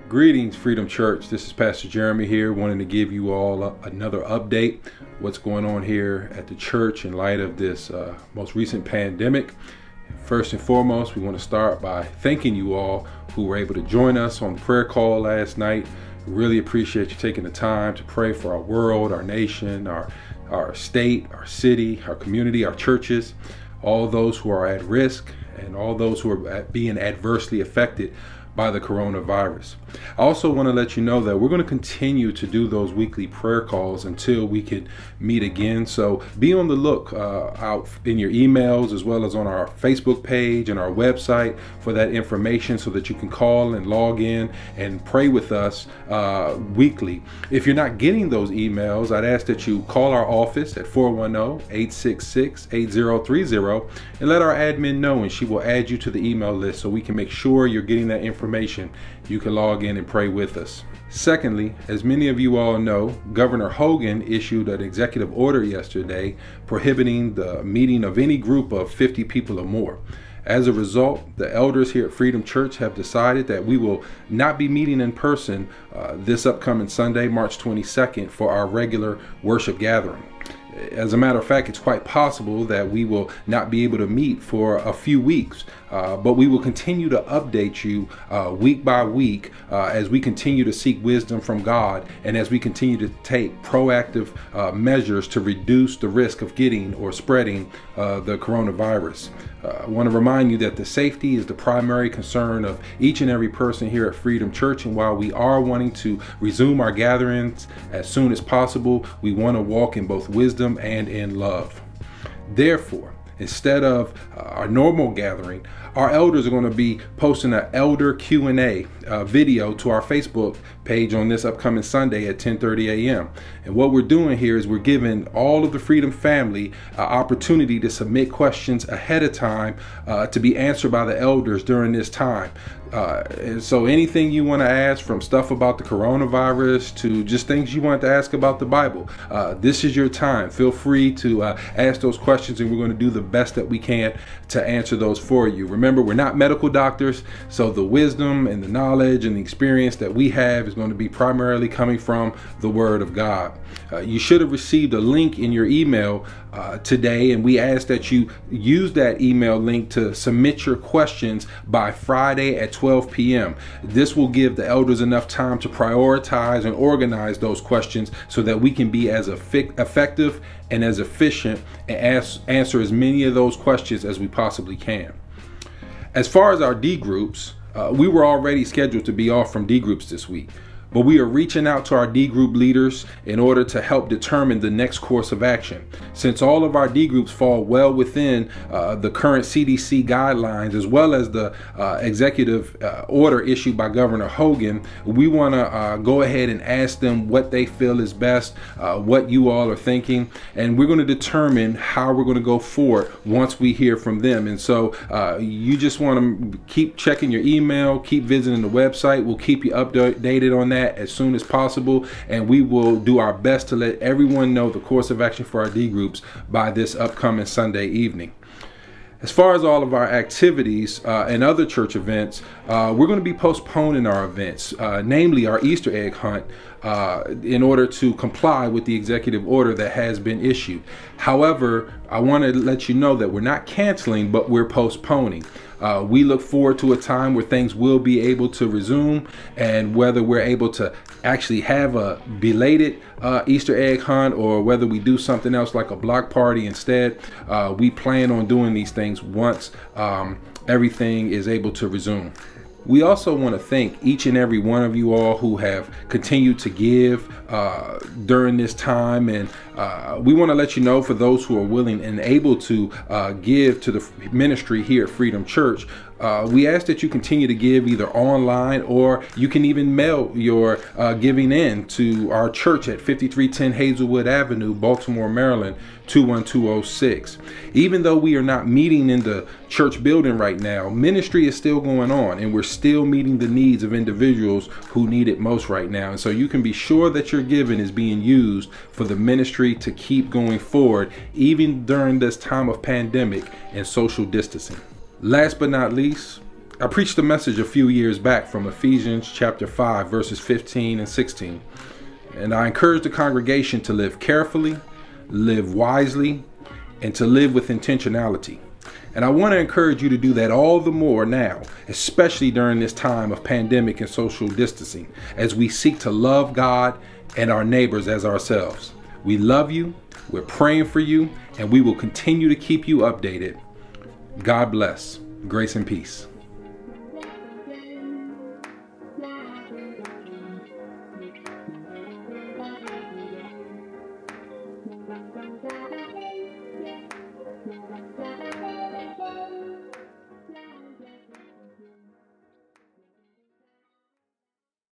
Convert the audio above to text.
Greetings, Freedom Church. This is Pastor Jeremy here, wanting to give you all another update. What's going on here at the church in light of this most recent pandemic. First and foremost, we want to start by thanking you all who were able to join us on the prayer call last night. Really appreciate you taking the time to pray for our world, our nation, our state, our city, our community, our churches, all those who are at risk, and all those who are being adversely affected by the coronavirus. I also want to let you know that we're going to continue to do those weekly prayer calls until we can meet again. So be on the look out in your emails as well as on our Facebook page and our website for that information so that you can call and log in and pray with us weekly. If you're not getting those emails, I'd ask that you call our office at 410-866-8030 and let our admin know, and she will add you to the email list so we can make sure you're getting that information. You can log in and pray with us. Secondly, as many of you all know, Governor Hogan issued an executive order yesterday prohibiting the meeting of any group of 50 people or more. As a result, the elders here at Freedom Church have decided that we will not be meeting in person this upcoming Sunday, March 22nd, for our regular worship gathering. As a matter of fact, it's quite possible that we will not be able to meet for a few weeks, but we will continue to update you week by week as we continue to seek wisdom from God and as we continue to take proactive measures to reduce the risk of getting or spreading the coronavirus. I want to remind you that the safety is the primary concern of each and every person here at Freedom Church, and while we are wanting to resume our gatherings as soon as possible, we want to walk in both wisdom and in love. Therefore, instead of our normal gathering, our elders are going to be posting an elder Q&A video to our Facebook page on this upcoming Sunday at 10:30 a.m. And what we're doing here is we're giving all of the Freedom family an opportunity to submit questions ahead of time to be answered by the elders during this time. And so anything you want to ask, from stuff about the coronavirus to just things you want to ask about the Bible, this is your time. Feel free to ask those questions, and we're going to do the best that we can to answer those for you. Remember, we're not medical doctors, so the wisdom and the knowledge and the experience that we have is going to be primarily coming from the Word of God. You should have received a link in your email today, and we ask that you use that email link to submit your questions by Friday at 12 p.m. This will give the elders enough time to prioritize and organize those questions so that we can be as effective and as efficient and answer as many of those questions as we possibly can. As far as our D groups, we were already scheduled to be off from D groups this week, but we are reaching out to our D group leaders in order to help determine the next course of action. Since all of our D groups fall well within the current CDC guidelines, as well as the executive order issued by Governor Hogan, we want to go ahead and ask them what they feel is best, what you all are thinking, and we're going to determine how we're going to go forward once we hear from them. And so you just want to keep checking your email, keep visiting the website. We'll keep you updated on that as soon as possible, and we will do our best to let everyone know the course of action for our D groups by this upcoming Sunday evening. As far as all of our activities and other church events, we're going to be postponing our events, namely our Easter egg hunt, in order to comply with the executive order that has been issued. However, I want to let you know that we're not canceling, but we're postponing. We look forward to a time where things will be able to resume, and whether we're able to actually have a belated Easter egg hunt or whether we do something else like a block party instead, we plan on doing these things once everything is able to resume. We also want to thank each and every one of you all who have continued to give during this time, and we want to let you know, for those who are willing and able to give to the ministry here at Freedom Church, we ask that you continue to give either online, or you can even mail your giving in to our church at 5310 Hazelwood Avenue, Baltimore, Maryland, 21206. Even though we are not meeting in the church building right now, ministry is still going on, and we're still meeting the needs of individuals who need it most right now. And so you can be sure that your giving is being used for the ministry to keep going forward, even during this time of pandemic and social distancing. Last but not least, I preached a message a few years back from Ephesians chapter 5, verses 15 and 16. And I encouraged the congregation to live carefully, live wisely, and to live with intentionality. And I want to encourage you to do that all the more now, especially during this time of pandemic and social distancing, as we seek to love God and our neighbors as ourselves. We love you, we're praying for you, and we will continue to keep you updated. God bless. Grace and peace.